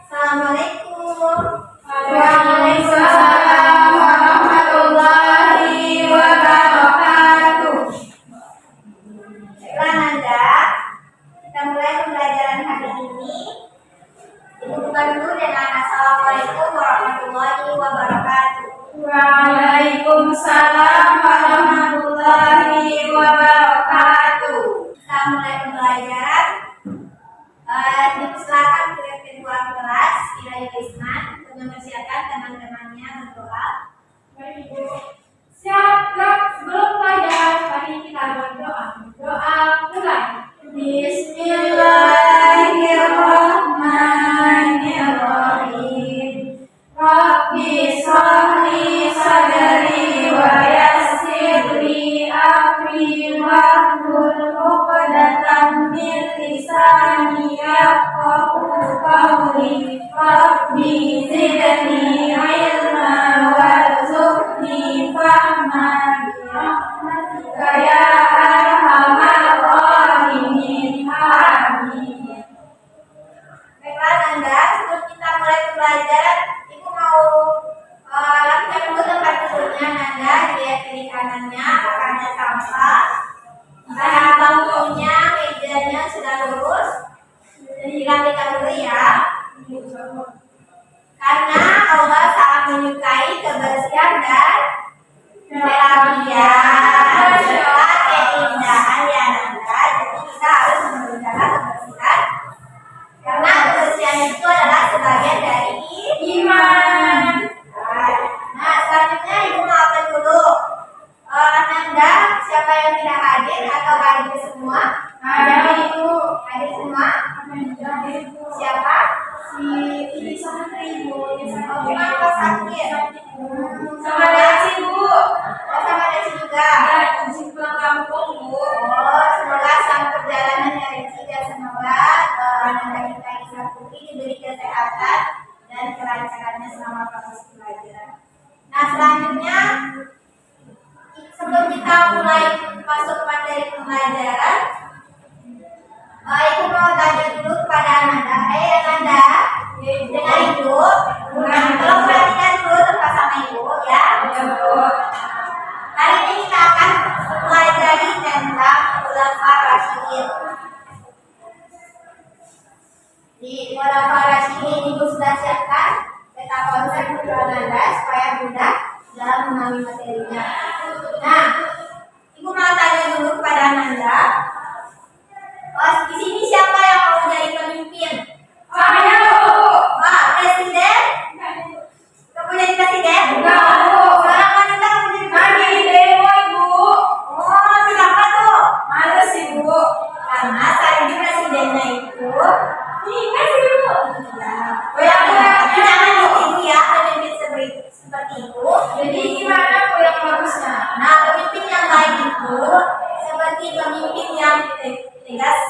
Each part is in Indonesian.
Assalamualaikum. Waalaikumsalam warahmatullahi wabarakatuh. Baiklah Nanda, kita mulai pembelajaran hari ini. Ibu buka dulu dengan Assalamualaikum warahmatullahi wabarakatuh. Waalaikumsalam warahmatullahi wabarakatuh. Kita mulai pembelajaran. Dipersilakan ke virtual kelas Kiraya Isman untuk mempersiapkan teman-temannya berdoa. Baik Ibu. Siap, sebelum pelajaran mari kita berdoa. Doa mulai. Bismillahirrahmanirrahim. Rabbi shrahli sadri wa yassir li amri wahlul 'uqdatam min lisani yafqahu qawli. Rabbi zidni ilma warzuqni fahman bi rahmatika ya arhamar rahimin. Amin. Baiklah Nanda, sebelum kita mulai pembelajaran, Ibu mau lakukan dulu tempat duduknya Nanda. Dilihat kiri kanannya, apakah ada sampah. Jika bangkunya, mejanya sudah lurus, dirapikan dulu ya. Karena Allah sangat menyukai kebersihan dan kerapian serta keindahan ya Nanda. Jadi kita harus memelihara kebersihan. Karena kebersihan itu adalah sebagian dari iman. Nah, selanjutnya Ibu maafkan dulu. Nanda, siapa yang tidak hadir atau hadir semua? Ada Ibu. Hadir semua? Siapa? Si santri Ibu. Oh, kenapa sakit? Sama Desi Bu. Oh, sama Desi juga. Ya, izin pulang kampung Bu. Oh, semoga sama perjalanan dari Desi dan semoga Nanda kita Isa Putri diberi kesehatan dan kelancarannya selama proses pelajaran. Nah, selanjutnya sebelum kita mulai masuk materi pembelajaran, Ibu mau tanya dulu kepada Nanda. Nanda, dengan Ibu, tolong perhatikan dulu tempat sama Ibu ya. Hari ini kita akan pelajari tentang Khulafaur Rasyidin. Di Khulafaur Rasyidin Ibu sudah siapkan peta konsep untuk Nanda supaya mudah dalam memahami materinya. Nah, Ibu mau tanya dulu kepada Nanda. Di sini siapa yang mau jadi pemimpin? Saya Bu. Presiden? Kamu jadi presiden? Enggak Bu. Seorang wanita kamu jadi Lagi presiden? demo Ibu. Oh, kenapa tuh? Males Ibu. Karena tadi presidennya itu Ini sih Bu. oh ya, tapi jangan Ibu ya pemimpin seperti itu. Jadi gimana Bu yang bagusnya? Nah, pemimpin yang baik itu seperti pemimpin yang tegas,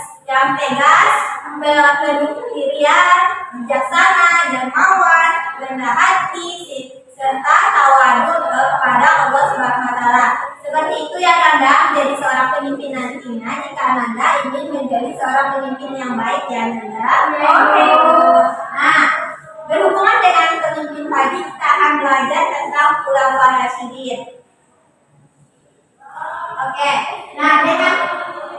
penuh pendirian, bijaksana, dermawan, rendah hati, serta tawadhu kepada Allah Subhanahu wa Ta'ala. Seperti itu ya Nanda, menjadi seorang pemimpin nantinya jika Nanda ingin menjadi seorang pemimpin yang baik ya Nanda. Oke. Nah, berhubungan dengan pemimpin tadi kita akan belajar tentang Khulafaur Rasyidin. Oke, nah dengan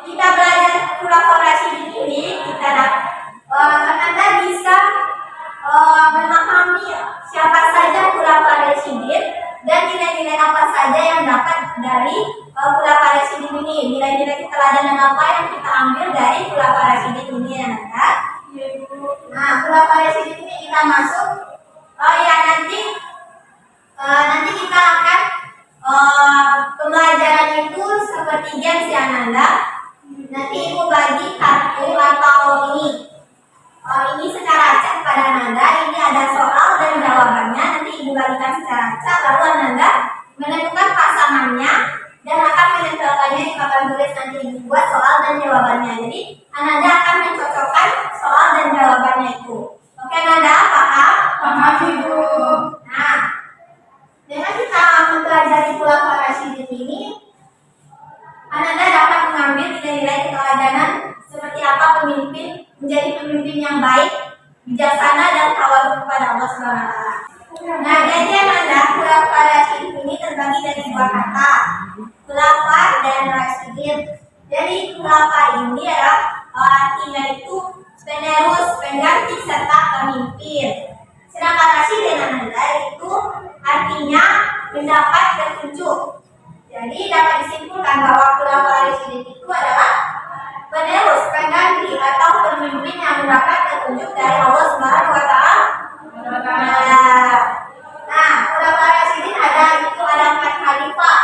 kita belajar Khulafaur Rasyidin ini kita Nanda bisa memahami siapa saja Khulafaur Rasyidin dan nilai-nilai apa saja yang dapat dari Khulafaur Rasyidin ini. Nilai-nilai keteladanan apa yang kita ambil dari Khulafaur Rasyidin ini ya Nanda. Nah, Khulafaur Rasyidin ini kita masuk. Nanti kita akan pembelajaran itu seperti games ya Nanda. Nanti Ibu bagi kartu atau ini secara acak pada Nanda. Ini ada soal dan jawabannya. Nanti Ibu bagikan secara acak, lalu Nanda menentukan pasangannya dan akan menempelkannya di papan tulis. Nanti Ibu buat soal dan jawabannya. Jadi Nanda akan mencocokkan soal dan jawabannya itu. Oke Nanda, paham? Paham Ibu. Nah, dengan kita mempelajari Khulafaur Rasyidin ini, Nanda dapat mengambil nilai-nilai keteladanan seperti apa menjadi pemimpin yang baik, bijaksana dan tawadhu Allah SWT. Nah, jadi Ananda, khulafah Rasyidin ini terbagi dari dua kata, khulafah dan Rasyidin. Jadi khulafah ini adalah artinya itu penerus, pengganti serta pemimpin. Sedangkan Rasyidin Ananda itu artinya mendapat petunjuk. Jadi dapat disimpulkan bahwa khulafah Rasyidin itu adalah penerus, pengganti atau pemimpin yang mendapat petunjuk dari Allah Subhanahu wa Ta'ala. Nah, khulafah Rasyidin ada 4 khalifah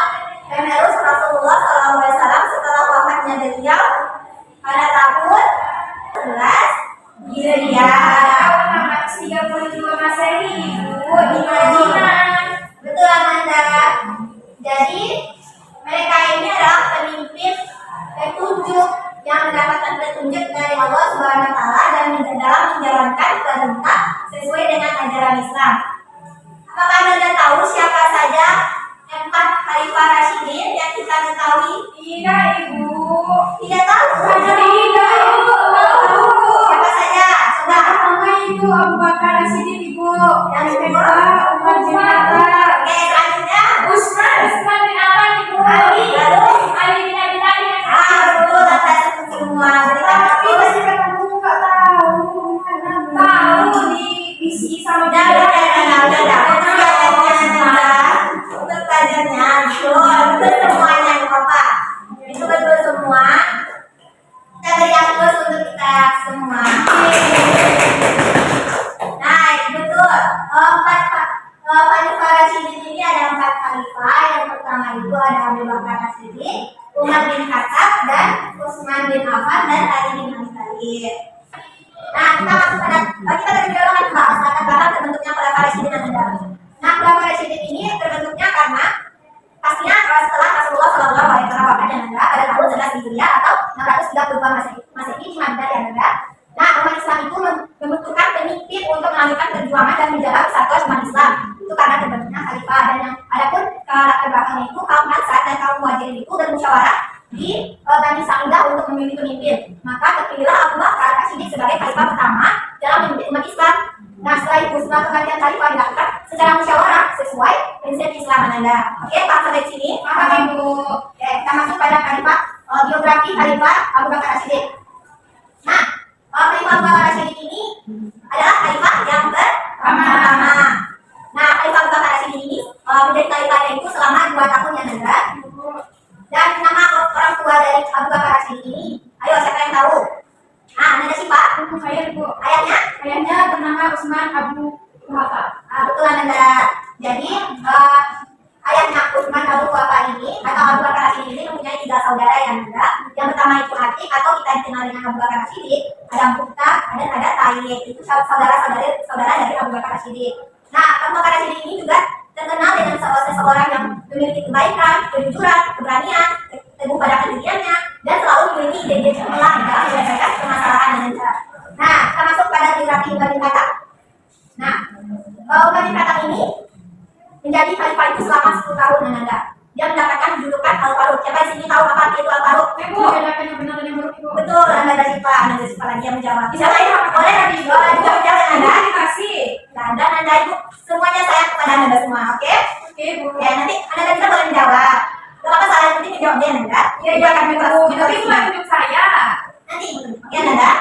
penerus Rasulullah SAW setelah wafatnya beliau pada tahun 11 Hijriah. 32 Masehi, Ibu, di Madinah. Betul, Amanda. Jadi mereka ini adalah pemimpin petunjuk yang mendapatkan petunjuk dari Allah Subhanahu wa Ta'ala dan dalam menjalankan perintah sesuai dengan ajaran Islam. Apakah Anda tahu siapa saja 4 khalifah Rasyidin yang kita ketahui? Tidak, Ibu. Tidak tahu. Tidak, Ibu. Siapa saja? Sudah. Pertama itu Abu Bakar Rasyidin, Ibu. Yang kedua kedua Umar bin Khattab. Oke, selanjutnya Usman bin Affan, Ibu. Ali, lalu Ali bin Abi Thalib. betul, Anda sebut semua. Tapi masih ketemu nggak tahu. Tahu di visi sama Udah, untuk pelajarnya, betul semuanya Bapak. Itu betul semua. Kita beri aplaus untuk kita semua. Nah, betul. Khalifah Rasyidin ini ada 4 khalifah. Yang pertama itu ada Abu Bakar Rasyidin, Umar bin Khattab, dan Utsman bin Affan, dan Ali bin Abi Thalib. Nah, kita masuk pada kita terlebih dahulu akan bahas latar belakang terbentuknya khulafah Rasyidin dan Anda. Nah, khulafah Rasyidin ini terbentuknya karena pastinya setelah Rasulullah SAW wafat dan Anda pada tahun 11 Hijriah atau 632 Masehi di Madinah dan Anda. Nah, umat Islam itu membutuhkan pemimpin untuk melanjutkan perjuangan dan menjaga persatuan umat Islam. Itu karena terbentuknya khalifah. Dan yang adapun latar belakangnya itu kaum Ansar dan kaum Muhajirin itu bermusyawarah di Bani Sa'idah untuk memilih pemimpin. Maka terpilihlah Abu Bakar Rasyidin sebagai khalifah pertama dalam memimpin umat Islam. Nah, setelah itu setelah pergantian khalifah dilakukan secara musyawarah sesuai prinsip Islam Anda. Oke, paham sampai sini? Paham, Ibu. Oke, kita masuk pada khalifah biografi khalifah Abu Bakar Rasyidin. Nah, khalifah Abu Bakar Rasyidin ini adalah khalifah yang pertama. Nah, khalifah Abu Bakar Rasyidin ini menjadi khalifahnya itu selama 2 tahun yang ada. Dan nama orang tua dari Abu Bakar Rasyidin ini, ayo siapa yang tahu? Ah, ada siapa? Ibu saya, Ibu. Ayahnya? Ayahnya bernama Utsman Abu Quhafa. Betul, Anda. Jadi ayahnya Utsman Abu Quhafa ini atau Abu Bakar Rasyidin ini mempunyai 3 saudara yang ada. Yang pertama itu Atik atau kita dikenal dengan Abu Bakar Rasyidin, ada Mukhtar, dan ada Tayyib. Itu saudara dari Abu Bakar Rasyidin. Nah, Abu Bakar Rasyidin ini juga terkenal dengan seseorang yang memiliki kebaikan, kejujuran, keberanian, teguh pada pendiriannya, dan selalu memiliki ide-ide cemerlang dalam menyelesaikan permasalahan yang ada. Nah, kita masuk pada biografi Umar bin Khattab. Nah, Umar bin Khattab ini menjadi khalifah itu selama 10 tahun dan Anda. Dia mendapatkan julukan Al-Faruq. Siapa di sini tahu apa itu Al-Faruq? Ibu, bedakan yang benar dan yang buruk, Ibu. Betul, Anda ada sifat lagi yang menjawab. Bisa lain boleh nanti juga menjawab Anda. Terima kasih. Dan Anda Ibu semuanya sayang kepada Anda semua, oke? Oke, Ibu. Ya, nanti Anda kita boleh menjawab. Kalau apa salah nanti menjawab dia Anda. Iya, iya, akan Ibu. Tapi itu nggak tunjuk saya. nanti Ibu. Oke, Anda.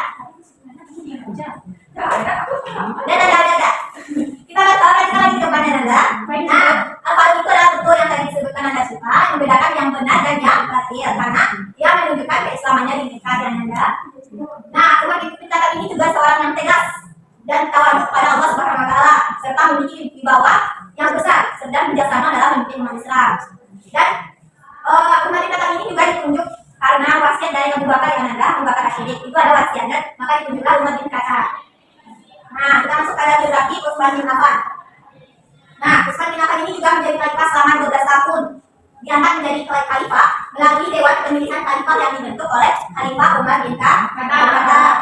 Nggak ada, aku sama. Dan Anda. Kita lagi ke depan Anda. Nah, Al-Faruq itu adalah betul yang tadi disebutkan Anda Sipa, yang membedakan yang benar dan yang batil karena dia menunjukkan keislamannya di nikah dan Anda. Nah, Umar bin Khattab ini juga seorang yang tegas dan tawaduk pada Allah Subhanahu wa Ta'ala serta memiliki wibawa yang besar sedang bijaksana dalam memimpin umat Islam. Dan Umar bin Khattab ini juga ditunjuk karena wasiat dari Abu Bakar yang Anda, Abu Bakar Rasyidin itu ada wasiat dan maka ditunjuklah Umar bin Khattab. Nah, kita masuk pada biografi Utsman bin Affan. Nah, Utsman bin Affan ini juga menjadi khalifah selama 12 tahun. Diangkat menjadi khalifah melalui dewan pemilihan khalifah yang dibentuk oleh Khalifah Umar bin Khattab.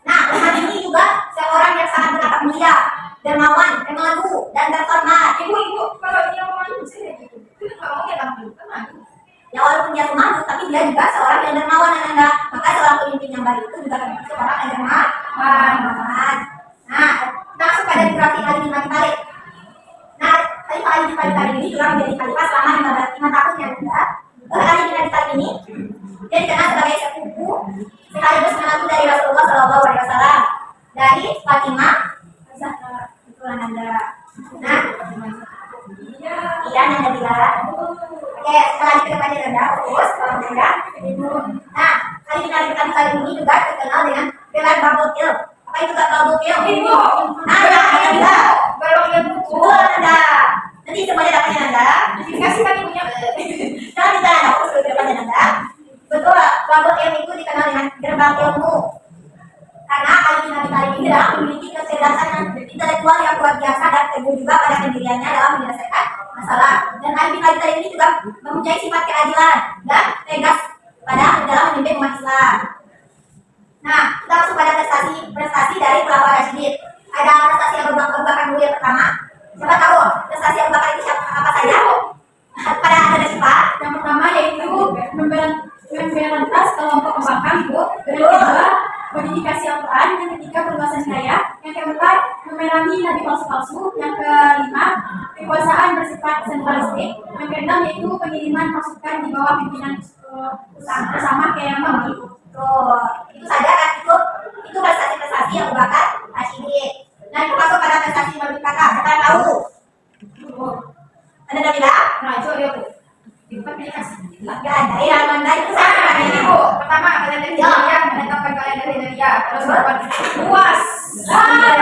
Nah, Utsman ini juga seorang yang sangat berkata mulia, dermawan, pemalu, dan terhormat. Ibu, kalau dia mau saya gitu. Itu kalau dia tampil tenang. Ya walaupun dia pemalu, tapi dia juga seorang yang dermawan dan Anda. Maka seorang pemimpin yang baik itu juga termasuk seorang yang dermawan. Nah, kita masuk pada biografi yang kita kali ini juga dikenal dengan gelar bubble kill. Apa itu bubble kill? Ibu. Nanda, Nanda. Balok yang buku. Betul, Nanda. Nanti semuanya dapatnya Nanda. Dikasih kan ibunya. Jangan ditanya, aku sudah dapatnya Nanda. Betul, bubble kill itu dikenal dengan gerbang ilmu. Karena Al-Nabi kali ini dalam memiliki kecerdasan intelektual yang luar biasa dan teguh juga pada pendiriannya dalam menyelesaikan masalah. Dan Al-Nabi kali ini juga mempunyai sifat keadilan dan tegas pada dalam memimpin umat Islam. Nah, kita masuk pada prestasi dari Khulafaur Rasyidin. Ada prestasi Abu Bakar dulu yang pertama. Siapa tahu prestasi Abu Bakar itu apa saja? Pada ada siapa? Yang pertama yaitu memberantas kelompok pembangkang, Bu. Yang kedua, mendedikasi Al-Quran. Yang ketiga, perluasan wilayah. Yang keempat, memerangi nabi palsu-palsu. Yang kelima, kekuasaan bersifat sentralistik. Yang keenam yaitu pengiriman pasukan di bawah pimpinan bersama kayak Mami. Tuh, itu saja kan itu prestasi-prestasi Abu Bakar Rasyidin. Nah, itu masuk pada prestasi menurut kakak. Kita tahu. Ada tak tidak? Rajo ya, Bu. Gak ada yang mana itu sama Ini, Bu. Pertama, kalian dari Hidayah menetapkan kalian dari Hidayah. Terus luas.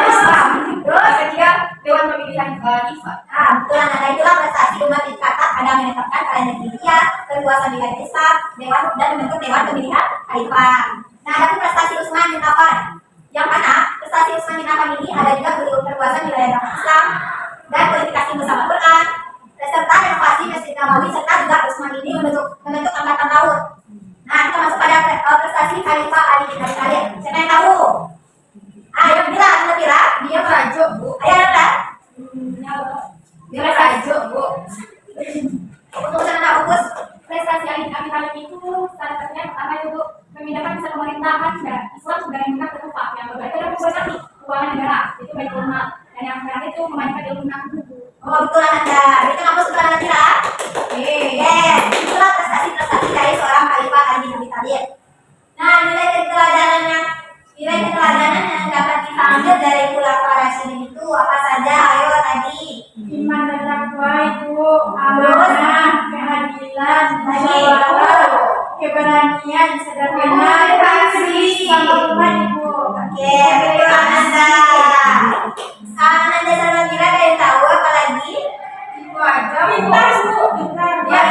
Islam. Terus ketiga, Dewan Pemilihan Khalifah. Nah, betul ada itulah prestasi umat dikatakan ada menetapkan kalian dari India, kekuasaan wilayah Islam, dewan dan membentuk dewan pemilihan khalifah. Nah, ada pun prestasi Utsman bin Affan. Yang mana prestasi Utsman bin Affan ini ada juga kekuasaan wilayah Islam dan kualifikasi bersama Quran, serta renovasi Masjid Nabawi serta juga Utsman ini membentuk angkatan laut. Nah, kita masuk pada prestasi Khalifah Ali bin Abi Thalib. Siapa yang tahu? Ayo bilang, Dia Rajo, Bu. ayo Nanda. Dia Rajo, Bu. Untuk sana fokus. Prestasi Ali bin Abi Thalib itu salah satunya pertama itu, Bu, memindahkan pusat pemerintahan dari Islam dari Mekah ke Kufah. Yang kedua itu ada keuangan negara, itu Baitul Mal. Dan yang terakhir itu memajukan ilmu nahu. Oh betul Nanda. Itu kamu suka Nanda? Itulah prestasi-prestasi dari seorang Khalifah Ali bin Abi Thalib. Nah, nilai keteladanan yang dapat kita ambil dari Khulafaur Rasyidin itu apa saja? Ayo tadi. Iman dan takwa itu, amanah, keadilan, musyawarah, keberanian, sederhana, kasih, sama Tuhan, Ibu. Oke, betul Nanda. Nanda sama Mira ada yang tahu apa lagi? Itu aja, pintar, Bu. Pintar. Ya,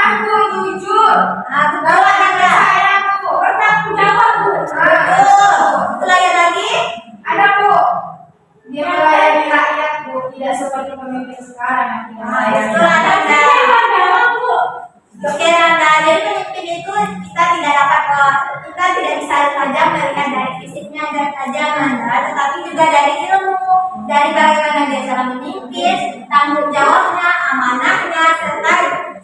aku jujur. Nah, betul Nanda. Aku bertanggung jawab, Bu. Betul lagi? Ada, Bu. Dia melayani rakyat, Bu, tidak seperti pemimpin sekarang yang Betul Nanda. Oke Nanda, jadi pemimpin itu kita tidak bisa saja melihat dari fisiknya saja Nanda, tetapi juga dari ilmu, dari bagaimana dia cara memimpin, tanggung jawabnya, amanahnya, serta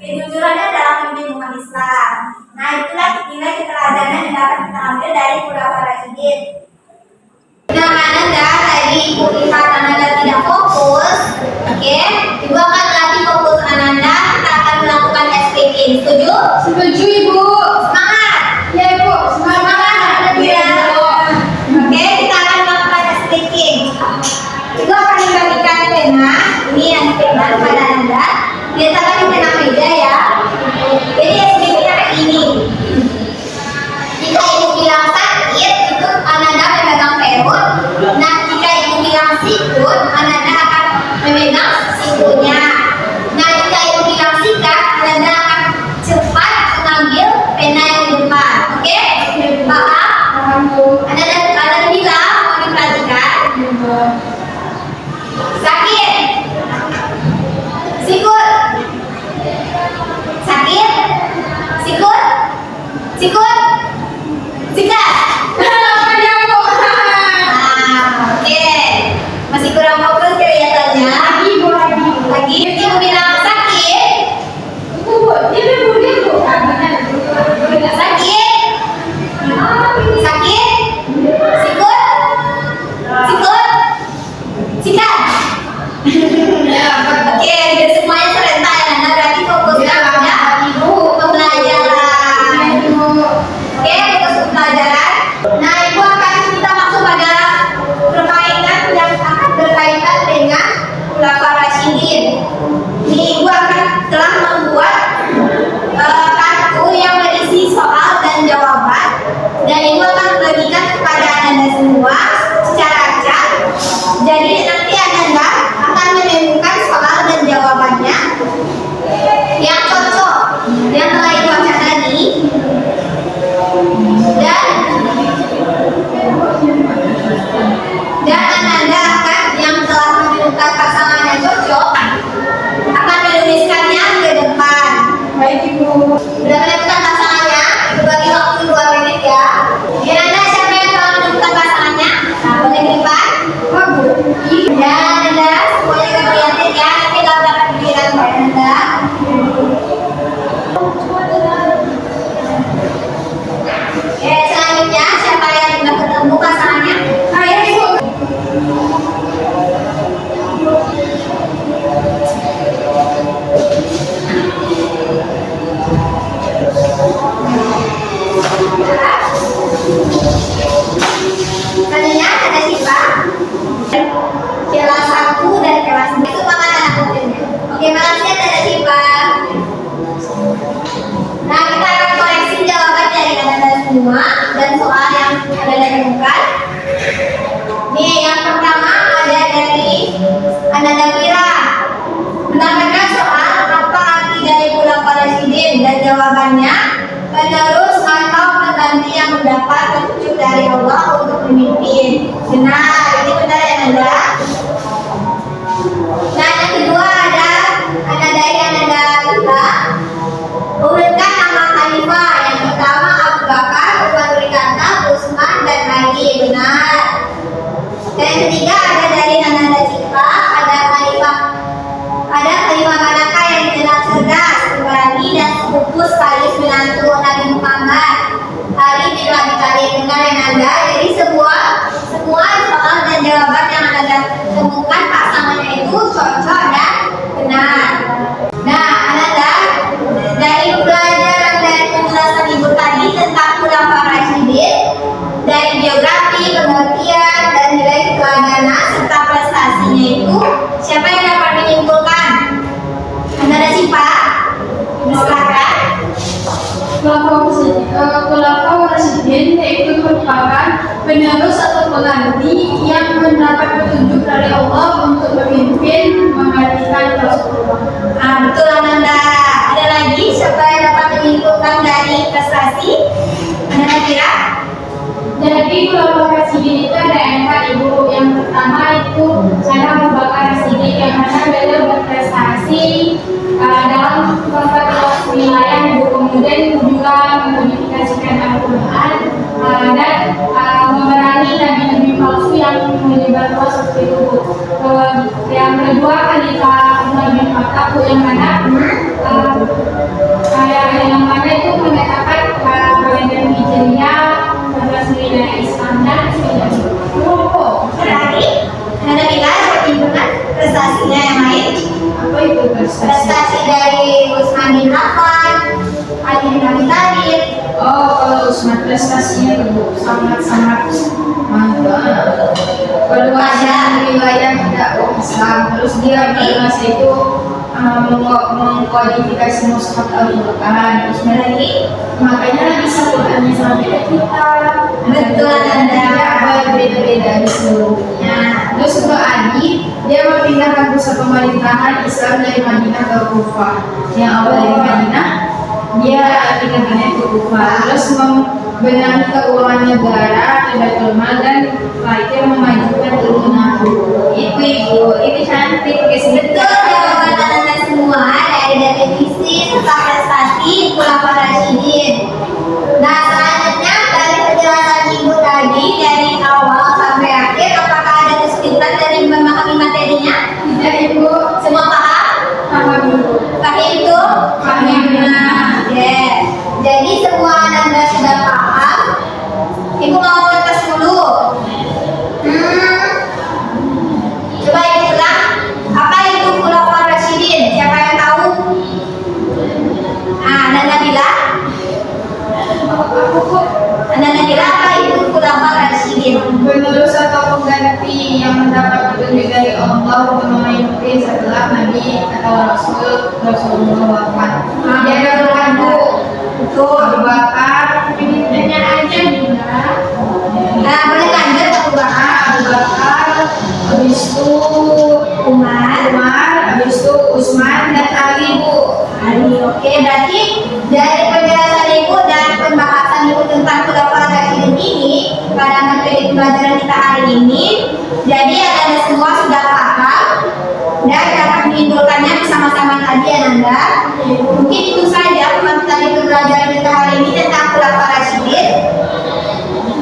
kejujurannya dalam memimpin umat Islam. Nah itulah nilai keteladanan yang dapat kita ambil dari Khulafaur Rasyidin. Nah Nanda, tadi Ibu lihat Ananda tidak fokus, oke? Ibu akan latih fokus Ananda, kita akan melakukan SPK. Setuju? Setuju, Ibu. Semangat! Ya, Ibu. Semangat. Ya. Oke, kita akan melakukan SPK. Ibu akan membagikan pena, ini yang pena kepada Anda. Diletakkan di tengah meja ya. Jadi SPK-nya kayak ini. Jika ibu bilang sakit, itu Ananda memegang perut. Nah, jika ibu bilang sikut, Ananda akan memegang sikunya. Nah, jika ibu bilang sikat, Ananda akan cepat mengambil pena yang di depan. Oke? Paham? Ananda bilang, mau diperhatikan. Sakit. Sikut. Sakit. Sikut. Sikut. Sikat. Oke. Masih kurang fokus kelihatannya. Lagi. Ibu bilang sakit. Sakit. Sakit. Sikut. Sikut. Sikat. Oke, semuanya serentak ya. Nah, berarti fokusnya pada ibu pembelajaran. dan ibu akan membagikan kepada Anda semua secara acak. Jadi nanti Anda akan menemukan soal dan jawabannya yang cocok yang telah ibu acak tadi, dan Anda akan yang telah menemukan pasangan yang cocok akan menuliskannya ke depan. Baik Ibu. Sudah menemukan pasangannya, ibu bagi waktu 2 menit ya. Dan Anda siapa yang telah menemukan pasangannya? Nah, boleh ke depan. Oh, Bu. Dan Anda semuanya juga prihatin ya, nanti kalau dapat giliran kepada Anda. Oke, selanjutnya siapa yang sudah ketemu pasangannya? Saya Ibu. Selanjutnya ada siswa kelas 1 dan kelas 2 itu paman anak kecilnya. Oke, makasih ada siswa. Nah, kita akan koreksi jawaban dari Anda semua dan soal yang Anda temukan. Nih, yang pertama ada dari Anda Mira. Menambahkan soal apa arti dari pulau Presiden dan jawabannya penerus atau pengganti yang mendapat petunjuk dari Allah untuk memimpin. Benar, ini benar ya Anda. Nah, yang kedua ada dari Anda kita. Urutkan nama khalifah. Yang pertama Abu Bakar, Umar bin Khattab, Utsman dan Ali. Benar. Dan yang ketiga ada dari Anda Cipta, ada khalifah manakah yang dikenal cerdas, pemberani dan sepupu sekaligus menantu Nabi Muhammad, Ali bin Abi Thalib. Benar yang Anda. Jadi semua soal dan jawaban yang Anda temukan pasangannya itu cocok dan benar. Nah, Anda dari pelajaran dari penjelasan ibu tadi tentang Khulafaur Rasyidin, dari geografi, pengertian dan nilai keteladanan serta prestasinya itu, siapa yang dapat menyimpulkan? Anda ada Pak? Silakan. Khulafaur Rasyidin yaitu merupakan penerus atau pengganti yang mendapat petunjuk dari Allah untuk memimpin menggantikan Rasulullah. Ah, betul Anda. Ada lagi siapa yang dapat menyimpulkan dari prestasi? Anda kira? Jadi Khulafaur Rasyidin itu ada empat Ibu. Yang pertama itu ada Abu Bakar Rasyidin yang mana beliau berprestasi dalam beberapa wilayah Ibu. Kemudian juga mengkodifikasikan Al-Quran dan memerangi nabi-nabi palsu yang menyebar luas seperti itu. Yang kedua Khalifah Umar bin Khattab yang mana yang mana itu mengatakan kalender Hijriah 14 Islam dan 9 Berarti Anda kira pertimbangan prestasinya yang lain? apa itu prestasi? Prestasi dari Utsman bin Affan, Ali bin Abi Thalib. Oh, kalau Utsman prestasinya itu sangat mantap. Perluasan wilayah dakwah Islam. Terus dia pada masa itu mengkodifikasi mushaf Al-Quran. Terus lagi makanya bisa Qurannya sampai ke kita. Betul Anda. Berbeda-beda di seluruh dunia. Terus untuk Ali, dia memindahkan pusat pemerintahan Islam dari Madinah ke Kufah. Yang awal dari Madinah, dia pindahkannya ke Kufah. Terus membenahi keuangan negara, Baitul Mal dan itu memajukan ilmu nahwu. Itu Ibu, ini cantik guys. Betul jawaban Anda semua dari definisi serta prestasi Khulafaur Rasyidin. Nah, selanjutnya dari penjelasan Ibu tadi dari awal sampai akhir, apakah ada kesulitan dari memahami materinya? Tidak Ibu, Semua paham? paham Ibu. Paham itu? Paham. Yes. Jadi semua Anda sudah paham. Ibu mau ngetes dulu. Coba Ibu bilang, apa itu Khulafaur Rasyidin? Siapa yang tahu? Anda bilang? Anda bilang apa itu Khulafaur Rasyidin? Penerus atau pengganti yang mendapat petunjuk dari Allah untuk memimpin setelah Nabi atau Rasulullah wafat. Dia ada Bu. Betul. Abu Bakar, pemimpinnya aja pada materi pelajaran kita hari ini. Jadi Anda semua sudah paham dan dapat menyimpulkannya bersama-sama tadi Ananda. Mungkin itu saja materi pelajaran kita hari ini tentang Khulafaur Rasyidin.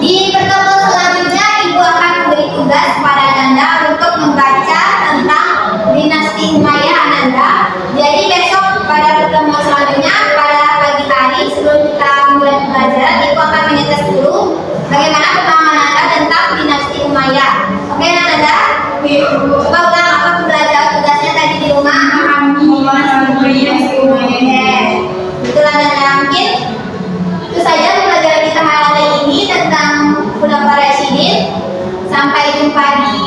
Di pertemuan selanjutnya Ibu akan memberi tugas kepada Ananda untuk membaca tentang dinasti Umayyah Ananda. Jadi besok pada pertemuan selanjutnya pada pagi hari sebelum kita mulai pelajaran Ibu akan menyetes dulu bagaimana pemahaman Anda tentang dinasti Umayyah. Oke Ananda? Coba ulang apa pembelajaran tugasnya tadi di rumah. Betul Ananda, mungkin itu saja pembelajaran kita hari ini tentang Khulafaur Rasyidin. Sampai jumpa di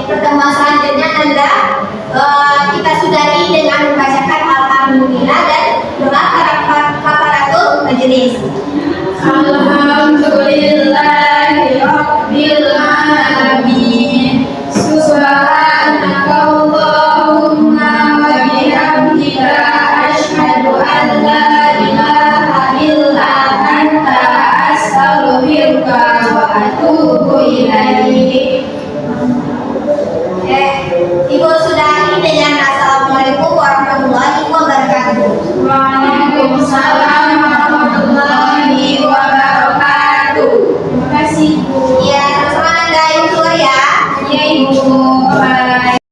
pertemuan selanjutnya Anda. Kita sudahi dengan membacakan alhamdulillah dan doa kafaratul majelis. Alhamdulillahi Rabbil Alamin. Subhanakallahumma wa bihamdika asyhadu an la ilaha illa anta astaghfiruka wa atubu ilaik. Ibu sudah